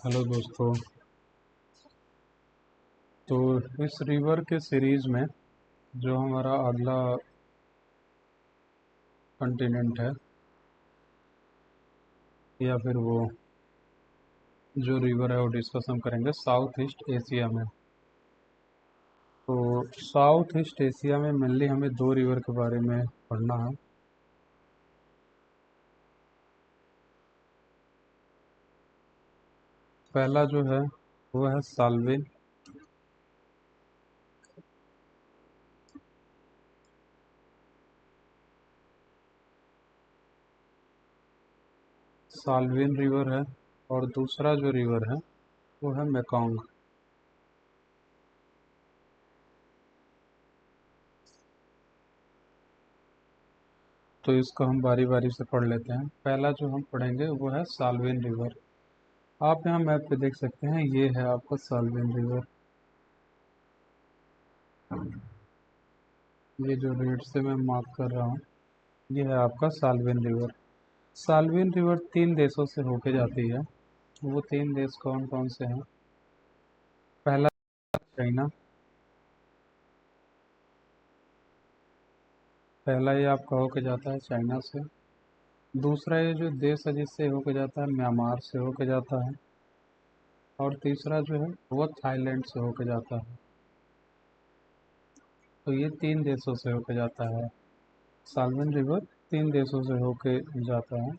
Hello दोस्तों। तो इस रिवर के सीरीज में जो हमारा अगला कॉन्टिनेंट है या फिर वो जो रिवर है वो डिस्कस हम करेंगे साउथ ईस्ट एशिया में। तो साउथ ईस्ट एशिया में मेनली हमें दो रिवर के बारे में पढ़ना है। पहला जो है वो है साल्विन। साल्विन रिवर है और दूसरा जो रिवर है वो है मेकॉन्ग। तो इसको हम बारी बारी से पढ़ लेते हैं। पहला जो हम पढ़ेंगे वो है साल्विन रिवर। आप यहाँ मैप पे देख सकते हैं, ये है आपका साल्विन रिवर। ये जो रेड से मैं मार्क कर रहा हूँ ये है आपका साल्विन रिवर। साल्विन रिवर तीन देशों से होके जाती है। वो तीन देश कौन कौन से हैं? पहला चाइना। पहला ये आपका होके जाता है चाइना से। दूसरा ये जो देश है जिससे होके जाता है म्यांमार से होके जाता है। और तीसरा जो है वो थाईलैंड से होके जाता है। तो ये तीन देशों से होके जाता है। साल्विन रिवर तीन देशों से होके जाता है,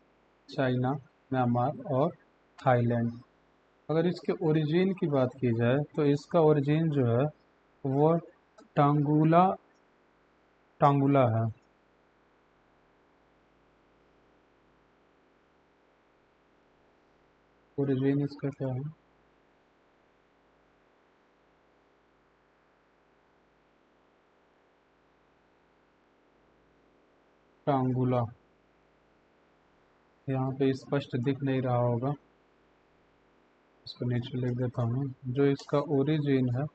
चाइना, म्यांमार और थाईलैंड। अगर इसके ओरिजिन की बात की जाए तो इसका ओरिजिन जो है वो टांगुला टांगुला है। ओरिजिन इसका क्या है? टांगुला। यहाँ पे स्पष्ट दिख नहीं रहा होगा, इसको नीचे लिख देता हूँ। जो इसका ओरिजिन है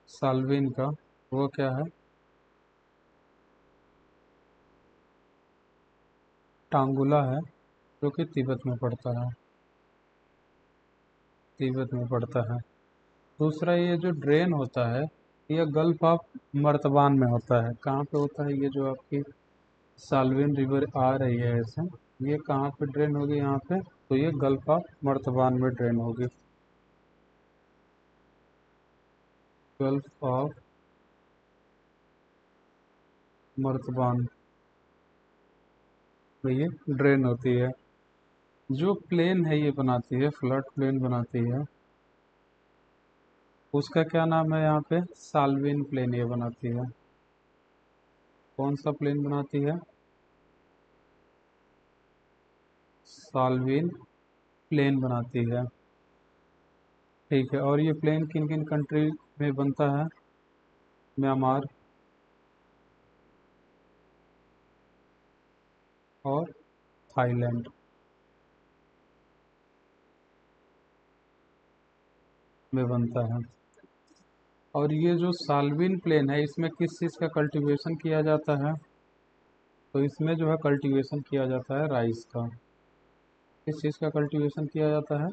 साल्विन का, वो क्या है? टांगुला है, जो कि तिब्बत में पड़ता है। तिब्बत में पड़ता है। दूसरा ये जो ड्रेन होता है ये गल्फ ऑफ मर्तबान में होता है। कहाँ पे होता है? ये जो आपकी साल्विन रिवर आ रही है ऐसे, ये कहाँ पे ड्रेन होगी? यहाँ पे। तो ये गल्फ ऑफ मर्तबान में ड्रेन होगी। गल्फ ऑफ मर्तबान में ये ड्रेन होती है। जो प्लेन है ये बनाती है, फ्लड प्लेन बनाती है, उसका क्या नाम है? यहाँ पे साल्विन प्लेन ये बनाती है। कौन सा प्लेन बनाती है? साल्विन प्लेन बनाती है। ठीक है। और ये प्लेन किन किन कंट्री में बनता है? म्यांमार और थाईलैंड में बनता है। और ये जो साल्विन प्लेन है इसमें किस चीज़ का कल्टीवेशन किया जाता है? तो इसमें जो है कल्टीवेशन किया जाता है राइस का। किस चीज़ का कल्टीवेशन किया जाता है?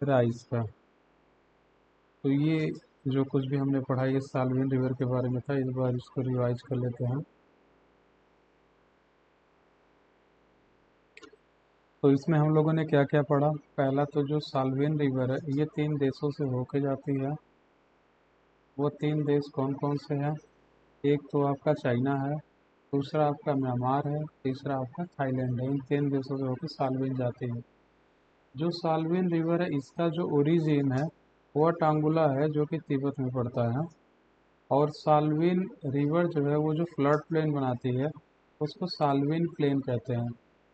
राइस का। तो ये जो कुछ भी हमने पढ़ा ये साल्विन रिवर के बारे में था, इस बार इसको रिवाइज कर लेते हैं। तो इसमें हम लोगों ने क्या क्या पढ़ा? पहला तो जो साल्विन रिवर है ये तीन देशों से होके जाती है। वो तीन देश कौन कौन से हैं? एक तो आपका चाइना है, दूसरा आपका म्यांमार है, तीसरा आपका थाईलैंड है। इन तीन देशों से होकर साल्विन जाती है। जो साल्विन रिवर है इसका जो ओरिजिन है वह टांगुला है, जो कि तिब्बत में पड़ता है। और साल्विन रिवर जो है वो जो फ्लड प्लेन बनाती है उसको साल्विन प्लेन कहते हैं,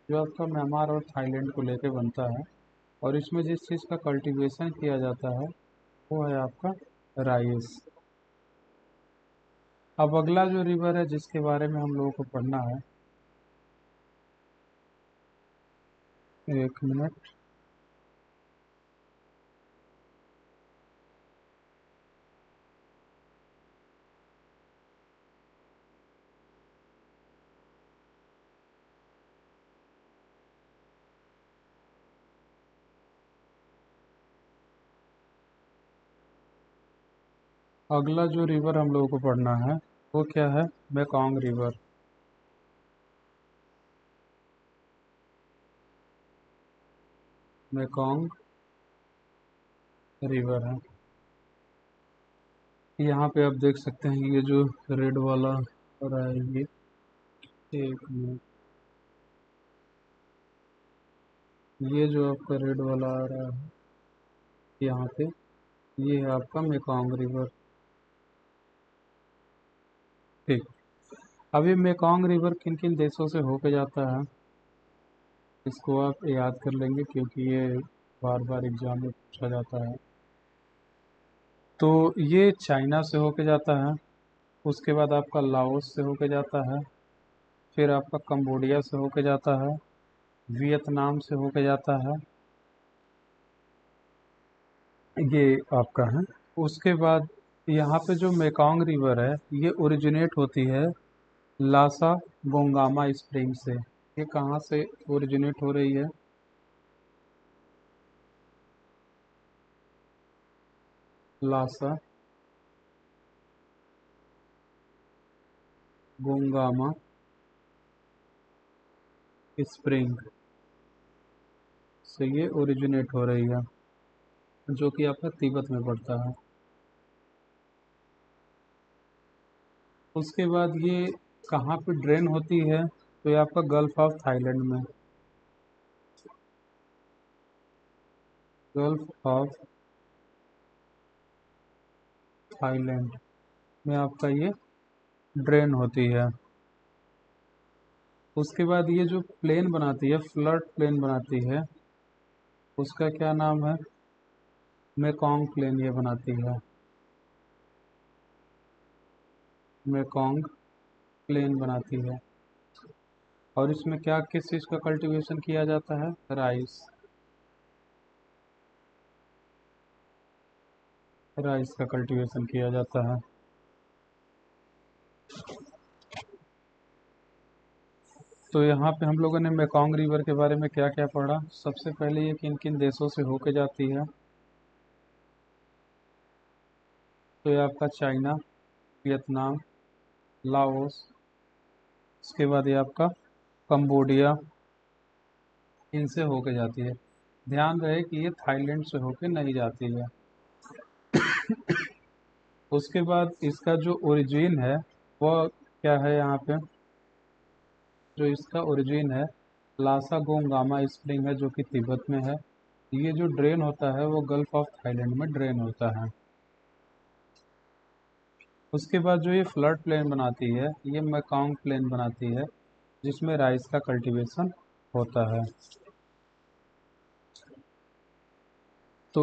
जो आपका म्यांमार और थाईलैंड को लेके बनता है। और इसमें जिस चीज़ का कल्टीवेशन किया जाता है वो है आपका राइस। अब अगला जो रिवर है जिसके बारे में हम लोगों को पढ़ना है, एक मिनट। अगला जो रिवर हम लोगों को पढ़ना है वो क्या है? Mekong river. मेकॉन्ग रिवर है। यहाँ पे आप देख सकते हैं ये जो रेड वाला हो रहा है ये, एक मिनट, ये जो आपका रेड वाला आ रहा है यहाँ पे, ये है आपका मेकॉन्ग रिवर। ठीक। अब ये मेकॉन्ग रिवर किन किन देशों से होके जाता है इसको आप याद कर लेंगे, क्योंकि ये बार बार एग्जाम में पूछा जाता है। तो ये चाइना से होके जाता है, उसके बाद आपका लाओस से होके जाता है, फिर आपका कंबोडिया से होके जाता है, वियतनाम से होके जाता है, ये आपका है। उसके बाद यहाँ पे जो मेकॉन्ग रिवर है ये ओरिजिनेट होती है लासा गोंगामा स्प्रिंग से। ये कहाँ से ओरिजिनेट हो रही है? लासा गोंगामा स्प्रिंग से ये ओरिजिनेट हो रही है, जो कि आपका तिब्बत में पड़ता है। उसके बाद ये कहाँ पे ड्रेन होती है? तो ये आपका गल्फ ऑफ थाईलैंड में। गल्फ ऑफ थाईलैंड में आपका ये ड्रेन होती है। उसके बाद ये जो प्लेन बनाती है, फ्लड प्लेन बनाती है, उसका क्या नाम है? मेकॉन्ग प्लेन ये बनाती है। मेकॉन्ग प्लेन बनाती है। और इसमें क्या किस चीज़ का कल्टीवेशन किया जाता है? राइस। राइस का कल्टीवेशन किया जाता है। तो यहाँ पे हम लोगों ने मेकॉन्ग रिवर के बारे में क्या क्या पढ़ा? सबसे पहले ये किन किन देशों से होके जाती है? तो ये आपका चाइना, वियतनाम, लाओस, उसके बाद ये आपका कंबोडिया, इनसे होके जाती है। ध्यान रहे कि ये थाईलैंड से होके नहीं जाती है। उसके बाद इसका जो ओरिजिन है वह क्या है? यहाँ पे जो इसका ओरिजिन है लासा गोंगामा स्प्रिंग है, जो कि तिब्बत में है। ये जो ड्रेन होता है वो गल्फ ऑफ थाईलैंड में ड्रेन होता है। उसके बाद जो ये फ्लड प्लेन बनाती है ये मेकॉन्ग प्लेन बनाती है, जिसमें राइस का कल्टीवेशन होता है। तो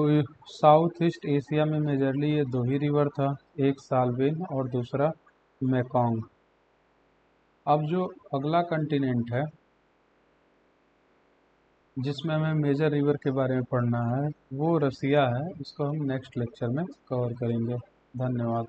साउथ ईस्ट एशिया में मेजरली ये दो ही रिवर था, एक साल्विन और दूसरा मेकॉन्ग। अब जो अगला कंटिनेंट है जिसमें हमें मेजर रिवर के बारे में पढ़ना है वो रसिया है। इसको हम नेक्स्ट लेक्चर में कवर करेंगे। धन्यवाद।